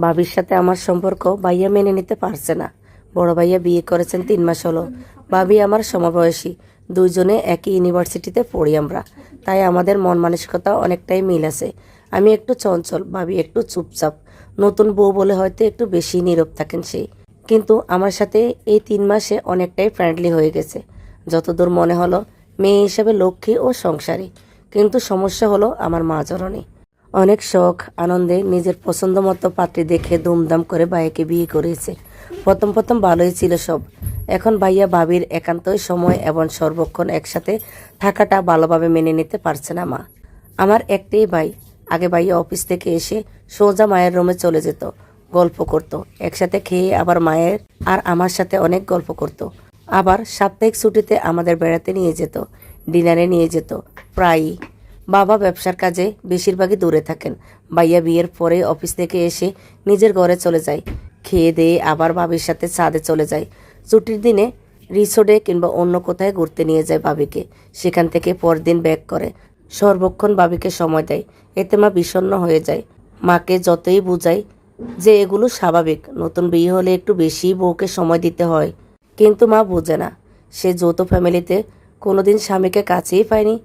ভাবির সাথে আমার সম্পর্ক ভাইয়া মেনে নিতে পারছে না। বড় ভাইয়া বিয়ে করেছেন 3 মাস হলো। ভাবি আমার সমবয়সী, দুইজনে একই ইউনিভার্সিটিতে পড়ি আমরা, তাই আমাদের মন মানসিকতা অনেকটাই মিল আছে। আমি একটু চঞ্চল, ভাবি একটু চুপচাপ। নতুন বউ বলে হয়তো একটু বেশি নীরব থাকেন সেই, কিন্তু আমার সাথে এই 3 মাসে অনেকটাই ফ্রেন্ডলি হয়ে গেছে। যতদূর মনে হলো মেয়ে হিসেবে লক্ষ্মী ও সংসারী, কিন্তু সমস্যা হলো আমার মা জননী। অনেক শখ আনন্দে নিজের পছন্দ মতো পাত্রী দেখে ধুমধাম করে ভাইয়াকে বিয়ে করেছে। প্রথম প্রথম ভালোই ছিল সব। এখন ভাইয়া ভাবির একান্তই সময় এবং সর্বক্ষণ একসাথে থাকাটা ভালোভাবে মেনে নিতে পারছে না মা। আমার একটাই ভাই। আগে ভাইয়া অফিস থেকে এসে সোজা মায়ের রুমে চলে যেত, গল্প করত, একসাথে খেয়ে আবার মায়ের আর আমার সাথে অনেক গল্প করত। আবার সাপ্তাহিক ছুটিতে আমাদের বেড়াতে নিয়ে যেত, ডিনারে নিয়ে যেত প্রায়ই। বাবা ব্যবসার কাজে বেশিরভাগই দূরে থাকেন। ভাইয়া বিয়ের পরে অফিস থেকে এসে নিজের ঘরে চলে যায়, খেয়ে দিয়ে আবার ভাবির সাথে ছাদে চলে যায়। ছুটির দিনে রিসোর্টে কিংবা অন্য কোথায় ঘুরতে নিয়ে যায় ভাবিকে, সেখান থেকে পরদিন ব্যাক করে। সর্বক্ষণ ভাবিকে সময় দেয়। এতে মা বিষণ্ণ হয়ে যায়। মাকে যতই বুঝাই যে এগুলো স্বাভাবিক, নতুন বিয়ে হলে একটু বেশি বউকে সময় দিতে হয়, কিন্তু মা বোঝে না। সে যৌথ ফ্যামিলিতে কোনোদিন স্বামীকে কাছেই পায়নি।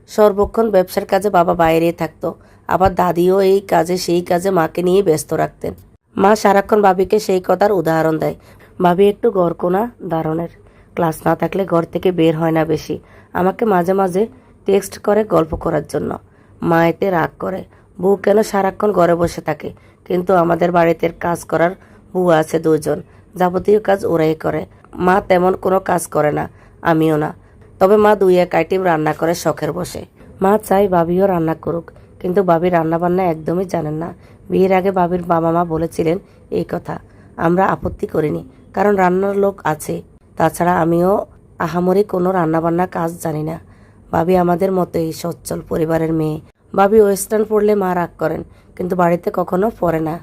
সর্বক্ষণ ব্যবসার কাজে বাবা বাইরেই থাকতো, আবার দাদিও এই কাজে সেই কাজে মাকে নিয়ে ব্যস্ত রাখতেন। মা সারাক্ষণ ভাবিকে সেই কথার উদাহরণ দেয়। ভাবি একটু গড়কোনা ধরনের, ক্লাস না থাকলে ঘর থেকে বের হয় না বেশি। আমাকে মাঝে মাঝে টেক্সট করে গল্প করার জন্য। মা এতে রাগ করে, বউ কেন সারাক্ষণ ঘরে বসে থাকে। কিন্তু আমাদের বাড়িতে কাজ করার বউ আছে 2জন, যাবতীয় কাজ ওরাই করে। মা তেমন কোনো কাজ করে না, আমিও না। তবে মা 2-1 আইটেম রান্না করে শখের বসে। মা চাই ভাবিও রান্না করুক, কিন্তু ভাবি রান্না বান্না একদমই জানেন না। বিয়ের আগে ভাবির বাবা মা বলেছিলেন এই কথা, আমরা আপত্তি করিনি, কারণ রান্নার লোক আছে। তাছাড়া আমিও আহামরি কোনো রান্নাবান্না কাজ জানি না। ভাবি আমাদের মতোই সচ্ছল পরিবারের মেয়ে। ভাবি ওয়েস্টার্ন পরলে মা রাগ করেন, কিন্তু বাড়িতে কখনো পরে না।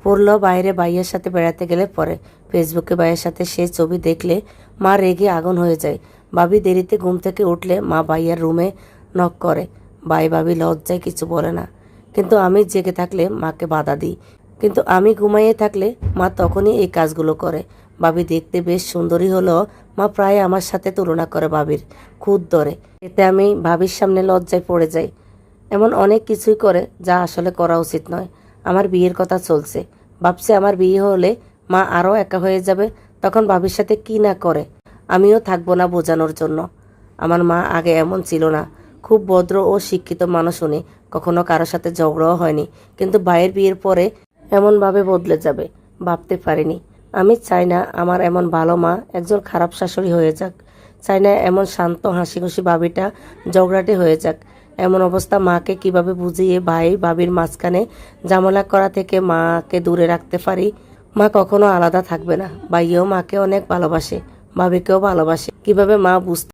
পড়লেও বাইরে ভাইয়ের সাথে বেড়াতে গেলে পরে। ফেসবুকে ভাইয়ের সাথে সে ছবি দেখলে মা রেগে আগুন হয়ে যায়। ভাবি দেরিতে ঘুম থেকে উঠলে মা ভাইয়ের রুমে নক করে। ভাবি লজ্জায় কিছু বলে না, কিন্তু আমি জেগে থাকলে মাকে বাধা দিই। কিন্তু আমি ঘুমাইয়ে থাকলে মা তখনই এই কাজগুলো করে। ভাবি দেখতে বেশ সুন্দরী হলেও মা প্রায় আমার সাথে তুলনা করে ভাবির, খুদ ধরে। এতে আমি ভাবির সামনে লজ্জায় পড়ে যাই। এমন অনেক কিছুই করে যা আসলে করা উচিত নয়। আমার বিয়ের কথা চলছে, ভাবছি আমার বিয়ে হলে মা আরও একা হয়ে যাবে, তখন ভাবির সাথে কি না করে। আমিও থাকবো না বোঝানোর জন্য। আমার মা আগে এমন ছিল না, খুব ভদ্র ও শিক্ষিত মানুষ উনি, কখনো কারোর সাথে ঝগড়াও হয়নি। কিন্তু ভাইয়ের বিয়ের পরে এমনভাবে বদলে যাবে ভাবতে পারিনি। আমি চাই না আমার এমন ভালো মা একজন খারাপ শাশুড়ি হয়ে যাক। চাই না এমন শান্ত হাসি খুশি ভাবিটা ঝগড়াটে হয়ে যাক। এমন অবস্থা মাকে কিভাবে বুঝিয়ে ভাই ভাবির মাঝখানে ঝামেলা করা থেকে মাকে দূরে রাখতে পারি। মা কখনো আলাদা থাকবে না। ভাইও মাকে অনেক ভালোবাসে, ভাবিকেও ভালোবাসে। কিভাবে মা বুঝতে